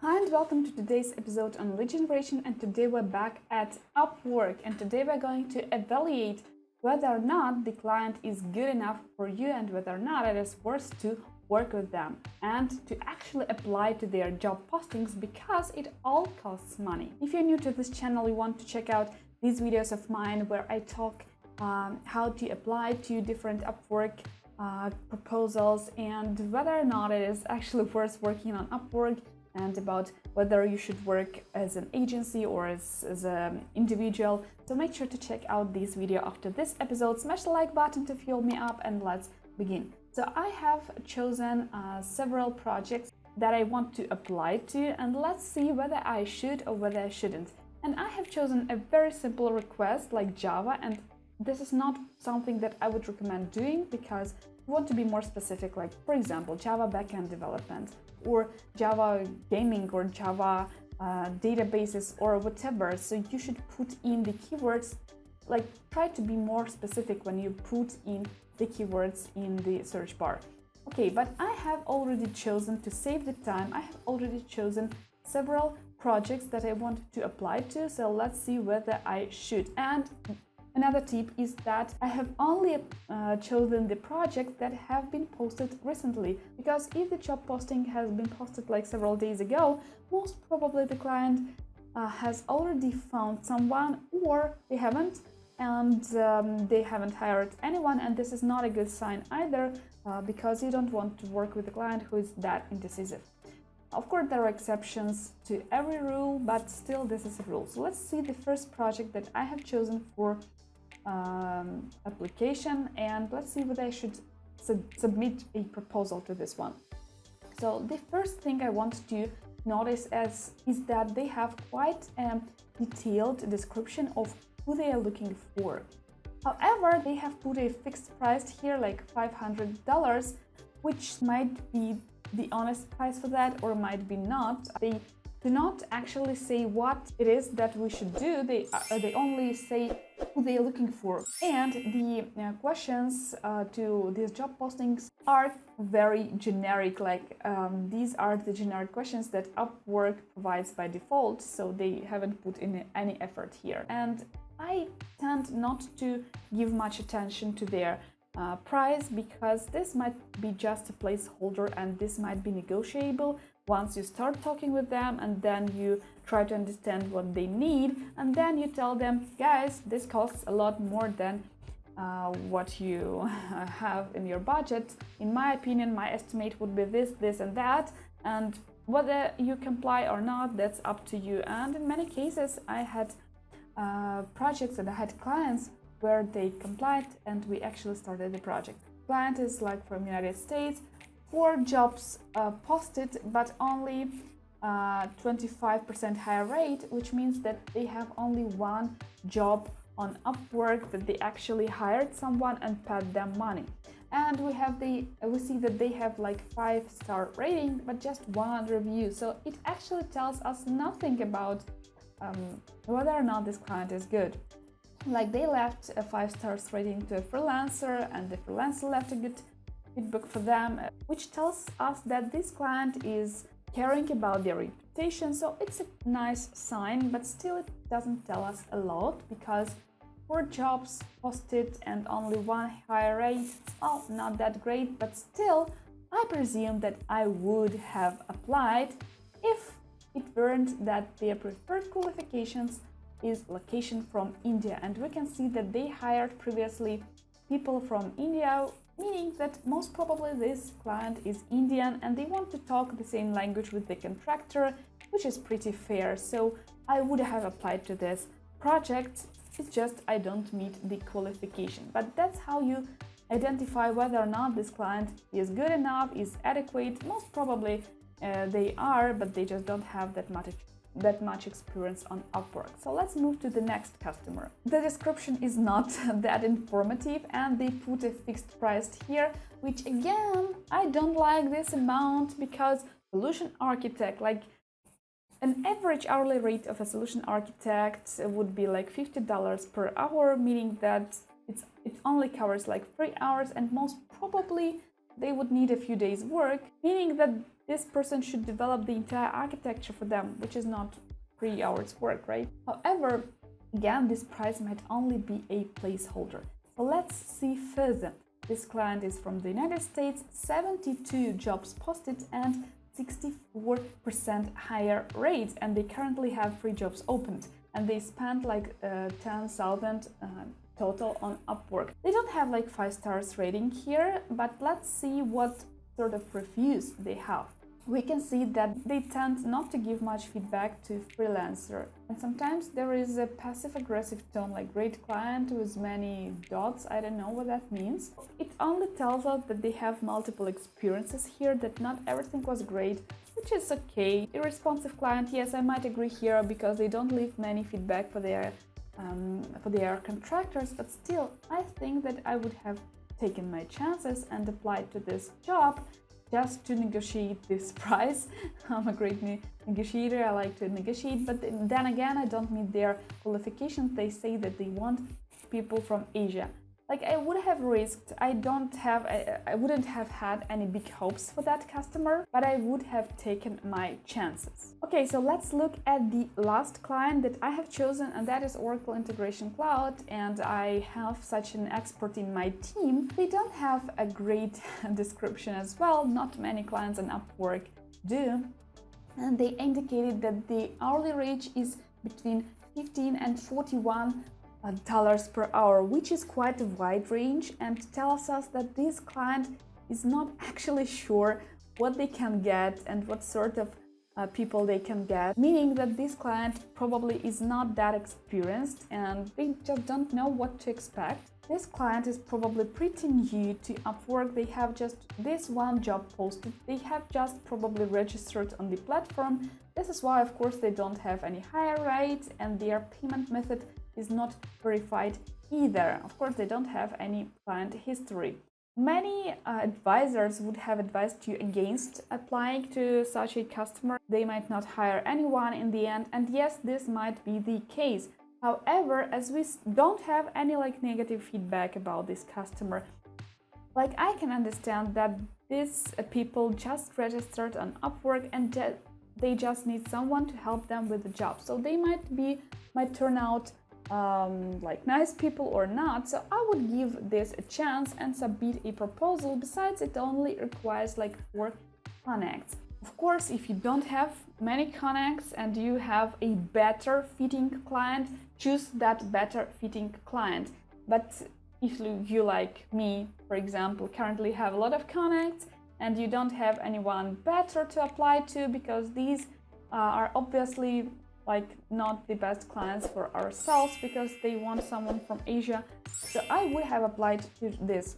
Hi and welcome to today's episode on lead generation, and today we're back at Upwork, and today we're going to evaluate whether or not the client is good enough for you and whether or not it is worth to work with them and to actually apply to their job postings, because it all costs money. If you're new to this channel, you want to check out these videos of mine where I talk how to apply to different Upwork proposals and whether or not it is actually worth working on Upwork, and about whether you should work as an agency or as an individual. So make sure to check out this video after this episode. Smash the like button to fuel me up, and let's begin. So I have chosen several projects that I want to apply to, and let's see whether I should or whether I shouldn't. And I have chosen a very simple request like Java, and this is not something that I would recommend doing because you want to be more specific, like for example Java backend development or Java gaming or Java databases or whatever. So you should put in the keywords, like try to be more specific when you put in the keywords in the search bar. Okay, but I have already chosen, to save the time, I have already chosen several projects that I want to apply to. So let's see whether I should. And another tip is that I have only chosen the projects that have been posted recently, because if the job posting has been posted like several days ago, most probably the client has already found someone, or they haven't, and they haven't hired anyone, and this is not a good sign either, because you don't want to work with a client who is that indecisive. Of course, there are exceptions to every rule, but still this is a rule. So let's see the first project that I have chosen for application, and let's see whether I should submit a proposal to this one. So the first thing I want to notice is that they have quite a detailed description of who they are looking for. However, they have put a fixed price here, like $500, which might be the honest price for that or might be not. They do not actually say what it is that we should do. They only say who they are looking for, and the questions to these job postings are very generic. Like these are the generic questions that Upwork provides by default, so they haven't put in any effort here. And I tend not to give much attention to their price, because this might be just a placeholder and this might be negotiable once you start talking with them, and then you try to understand what they need, and then you tell them, guys, this costs a lot more than what you have in your budget. In my opinion, my estimate would be this, this and that, and whether you comply or not, that's up to you. And in many cases I had projects and I had clients where they complied and we actually started the project. Client is like from United States, 4 jobs posted, but only 25% higher rate, which means that they have only one job on Upwork, that they actually hired someone and paid them money. And we see that they have like 5-star rating, but just 1 review. So it actually tells us nothing about whether or not this client is good. Like they left a 5 stars rating to a freelancer, and the freelancer left a good feedback for them, which tells us that this client is caring about their reputation. So it's a nice sign, but still it doesn't tell us a lot, because 4 jobs posted and only 1 higher rate, well, not that great, but still I presume that I would have applied if it weren't that their preferred qualifications is location from India, and we can see that they hired previously people from India, meaning that most probably this client is Indian and they want to talk the same language with the contractor, which is pretty fair. So I would have applied to this project. It's just I don't meet the qualification. But that's how you identify whether or not this client is good enough, is adequate. Most probably they are, but they just don't have that much experience on Upwork. So let's move to the next customer. The description is not that informative, and they put a fixed price here, which again, I don't like this amount, because solution architect, like an average hourly rate of a solution architect would be like $50 per hour, meaning that it only covers like 3 hours, and most probably they would need a few days work, meaning that this person should develop the entire architecture for them, which is not 3 hours work, right? However, again, this price might only be a placeholder. So let's see further. This client is from the United States, 72 jobs posted and 64% higher rate, and they currently have 3 jobs opened, and they spent like 10,000 total on Upwork. They don't have like 5 stars rating here, but let's see what sort of reviews they have. We can see that they tend not to give much feedback to freelancer, and sometimes there is a passive-aggressive tone, like great client with many dots. I don't know what that means. It only tells us that they have multiple experiences here, that not everything was great, which is okay. Irresponsive client, yes, I might agree here because they don't leave many feedback for their contractors, but still, I think that I would have taken my chances and applied to this job just to negotiate this price. I'm a great negotiator, I like to negotiate, but then again, I don't meet their qualifications. They say that they want people from Asia. Like, I would have risked, I wouldn't have had any big hopes for that customer, but I would have taken my chances. Okay, so let's look at the last client that I have chosen, and that is Oracle Integration Cloud, and I have such an expert in my team. They don't have a great description as well, not many clients on Upwork do, and they indicated that the hourly rate is between 15 and 41 dollars per hour, which is quite a wide range, and tells us that this client is not actually sure what they can get and what sort of people they can get, meaning that this client probably is not that experienced and they just don't know what to expect. This client is probably pretty new to Upwork. They have just this one job posted. They have just probably registered on the platform. This is why, of course, they don't have any higher rates, and their payment method is not verified either. Of course, they don't have any client history. Many advisors would have advised you against applying to such a customer. They might not hire anyone in the end, and yes, this might be the case. However, as we don't have any negative feedback about this customer, I can understand that these people just registered on Upwork and they just need someone to help them with the job. So they might turn out nice people or not. So I would give this a chance and submit a proposal. Besides, it only requires 4 connects. Of course, if you don't have many connects and you have a better fitting client, choose that better fitting client. But if you, like me, for example, currently have a lot of connects and you don't have anyone better to apply to, because these are obviously not the best clients for ourselves, because they want someone from Asia. So I would have applied to this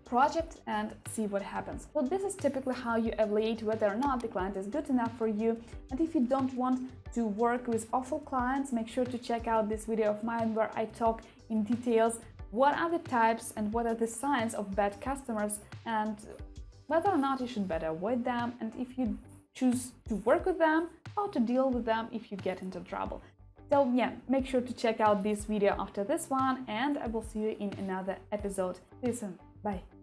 project and see what happens. So this is typically how you evaluate whether or not the client is good enough for you. And if you don't want to work with awful clients, make sure to check out this video of mine where I talk in details what are the types and what are the signs of bad customers, and whether or not you should better avoid them, and if you choose to work with them, how to deal with them if you get into trouble. So yeah, make sure to check out this video after this one, and I will see you in another episode. See you soon. Bye.